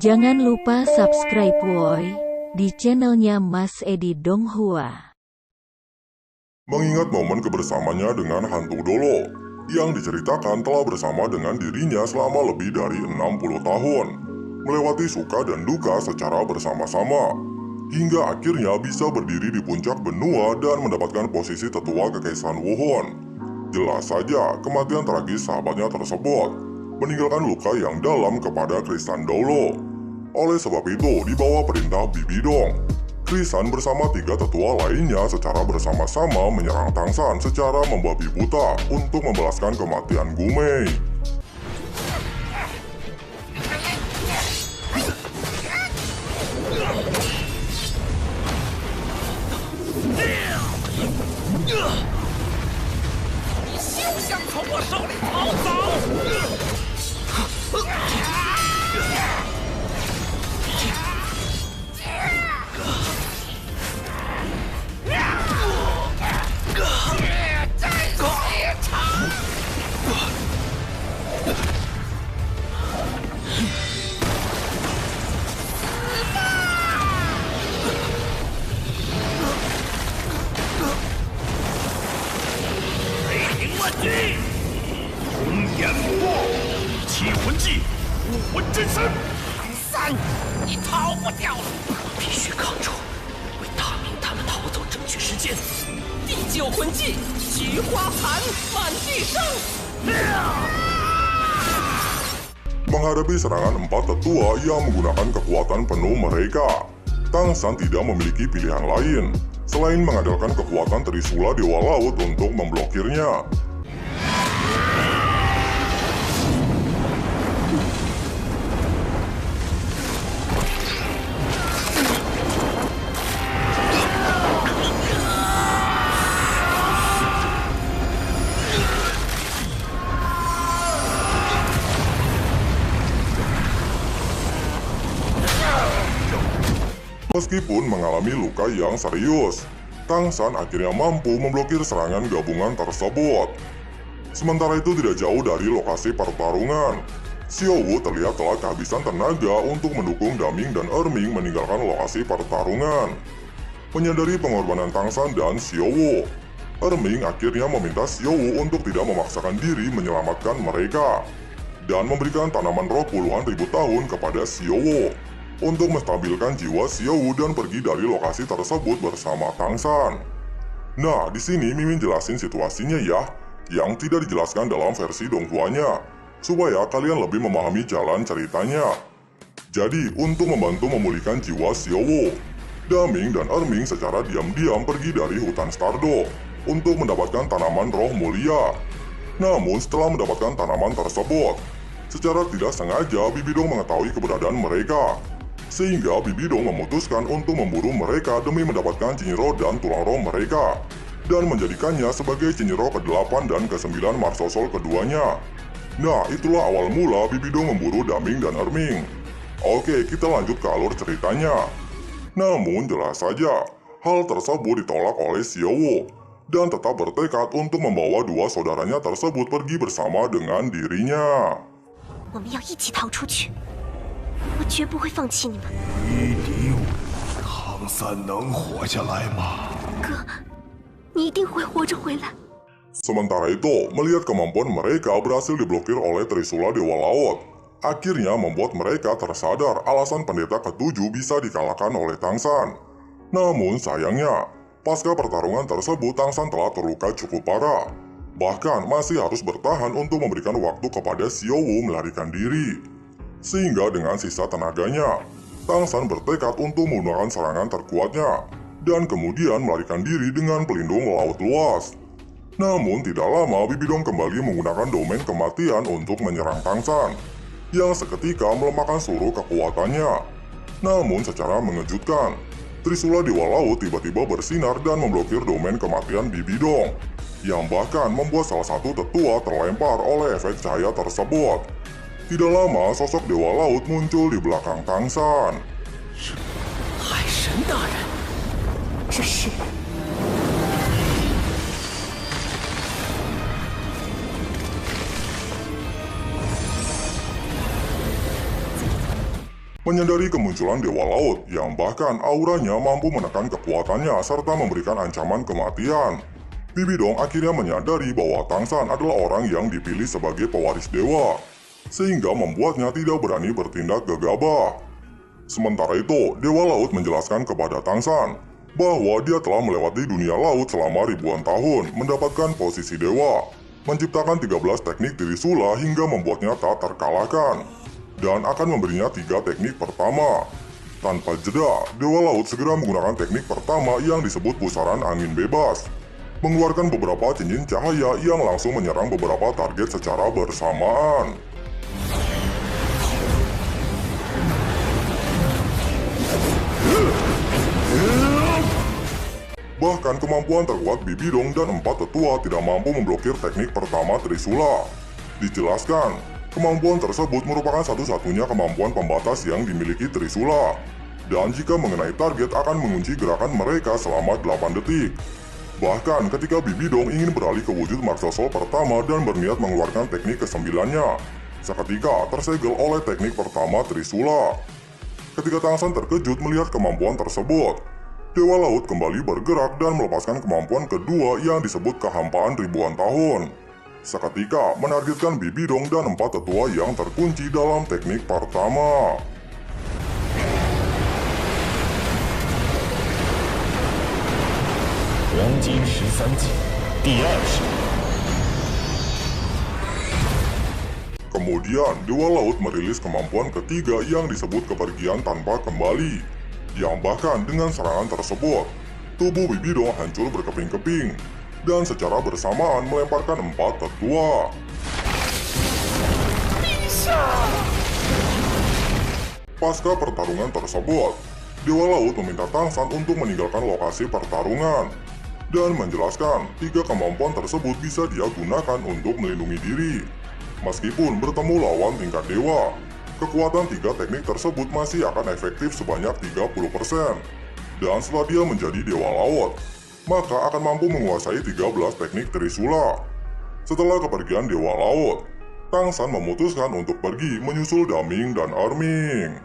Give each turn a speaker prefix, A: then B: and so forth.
A: Jangan lupa subscribe woi di channelnya Mas Edi Donghua.
B: Mengingat momen kebersamaannya dengan hantu Dolo yang diceritakan telah bersama dengan dirinya selama lebih dari 60 tahun, melewati suka dan duka secara bersama-sama, hingga akhirnya bisa berdiri di puncak benua dan mendapatkan posisi tetua Kekaisaran Wuhan. Jelas saja kematian tragis sahabatnya tersebut meninggalkan luka yang dalam kepada Krisan Dolo. Oleh sebab itu, di bawah perintah Bibi Dong, Krisan bersama 3 tetua lainnya secara bersama-sama menyerang Tangsan secara membabi buta untuk membalaskan kematian Gumei.
C: 你逃不掉了！必须抗住，为大明他们逃走争取时间。第9魂技，菊花残，满地生。
B: Menghadapi serangan 4 tetua yang menggunakan kekuatan penuh mereka, Tangsan tidak memiliki pilihan lain selain mengandalkan kekuatan Trisula Dewa Laut untuk memblokirnya. Meskipun mengalami luka yang serius, Tangsan akhirnya mampu memblokir serangan gabungan tersebut. Sementara itu tidak jauh dari lokasi pertarungan, Xiao Wu terlihat telah kehabisan tenaga untuk mendukung Daming dan Erming meninggalkan lokasi pertarungan. Menyadari pengorbanan Tangsan dan Xiao Wu, Erming akhirnya meminta Xiao Wu untuk tidak memaksakan diri menyelamatkan mereka dan memberikan tanaman roh puluhan ribu tahun kepada Xiao Wu untuk menstabilkan jiwa Xiao Wu dan pergi dari lokasi tersebut bersama Tangsan. Nah, di sini Mimin jelasin situasinya ya, yang tidak dijelaskan dalam versi Donghuanya, supaya kalian lebih memahami jalan ceritanya. Jadi, untuk membantu memulihkan jiwa Xiao Wu, Daming dan Erming secara diam-diam pergi dari hutan Stardo untuk mendapatkan tanaman roh mulia. Namun, setelah mendapatkan tanaman tersebut, secara tidak sengaja Bibi Dong mengetahui keberadaan mereka, sehingga Bibi Dong memutuskan untuk memburu mereka demi mendapatkan Cinyiro dan tulang roh mereka, dan menjadikannya sebagai Cinyiro ke-8 dan ke-9 Marsosol keduanya. Nah, itulah awal mula Bibi Dong memburu Daming dan Erming. Oke, kita lanjut ke alur ceritanya. Namun, jelas saja, hal tersebut ditolak oleh Xiao Wu, dan tetap bertekad untuk membawa 2 saudaranya tersebut pergi bersama dengan dirinya.
D: 我们要一起逃出去，我绝不会放弃你们。
E: 1敌5，唐三能活下来吗？
D: 哥，你一定会活着回来。
B: Sementara itu, melihat kemampuan mereka berhasil diblokir oleh Trisula Dewa Laut, akhirnya membuat mereka tersadar alasan pendeta ke-7 bisa dikalahkan oleh Tangsan. Namun sayangnya, pasca pertarungan tersebut Tangsan telah terluka cukup parah. Bahkan masih harus bertahan untuk memberikan waktu kepada Xiao Wu melarikan diri. Sehingga dengan sisa tenaganya, Tangsan bertekad untuk menggunakan serangan terkuatnya dan kemudian melarikan diri dengan pelindung laut luas. Namun tidak lama Bibi Dong kembali menggunakan domain kematian untuk menyerang Tangsan, yang seketika melemahkan seluruh kekuatannya. Namun secara mengejutkan, Trisula Dewa Laut tiba-tiba bersinar dan memblokir domain kematian Bibi Dong, yang bahkan membuat salah satu tetua terlempar oleh efek cahaya tersebut. Tidak lama, sosok Dewa Laut muncul di belakang Tangsan.
C: 海神大人，
D: 这是
B: Menyadari kemunculan Dewa Laut yang bahkan auranya mampu menekan kekuatannya serta memberikan ancaman kematian, Bibi Dong akhirnya menyadari bahwa Tang San adalah orang yang dipilih sebagai pewaris dewa, sehingga membuatnya tidak berani bertindak gegabah. Sementara itu, Dewa Laut menjelaskan kepada Tang San bahwa dia telah melewati dunia laut selama ribuan tahun, mendapatkan posisi dewa, menciptakan 13 teknik Trisula hingga membuatnya tak terkalahkan, dan akan memberinya 3 teknik pertama. Tanpa jeda, Dewa Laut segera menggunakan teknik pertama yang disebut pusaran angin bebas, mengeluarkan beberapa cincin cahaya yang langsung menyerang beberapa target secara bersamaan. Bahkan kemampuan terkuat Bibi Dong dan 4 tetua tidak mampu memblokir teknik pertama Trisula. Dijelaskan, kemampuan tersebut merupakan satu-satunya kemampuan pembatas yang dimiliki Trisula, dan jika mengenai target akan mengunci gerakan mereka selama 8 detik. Bahkan ketika Bibi Dong ingin beralih ke wujud Maksa Sol pertama dan berniat mengeluarkan teknik ke-9-nya, seketika tersegel oleh teknik pertama Trisula. Ketika Tang San terkejut melihat kemampuan tersebut, Dewa Laut kembali bergerak dan melepaskan kemampuan kedua yang disebut kehampaan ribuan tahun. Seketika menargetkan Bibi Dong dan 4 tetua yang terkunci dalam teknik pertama. Kemudian Dewa Laut merilis kemampuan ketiga yang disebut kepergian tanpa kembali, yang bahkan dengan serangan tersebut, tubuh Bibi Dong hancur berkeping-keping, dan secara bersamaan melemparkan 4 tetua. Pasca pertarungan tersebut, Dewa Laut meminta Tang San untuk meninggalkan lokasi pertarungan, dan menjelaskan 3 kemampuan tersebut bisa dia gunakan untuk melindungi diri. Meskipun bertemu lawan tingkat dewa, kekuatan 3 teknik tersebut masih akan efektif sebanyak 30%. Dan setelah dia menjadi Dewa Laut, maka akan mampu menguasai 13 teknik Trisula. Setelah kepergian Dewa Laut, Tang San memutuskan untuk pergi menyusul Daming dan Erming.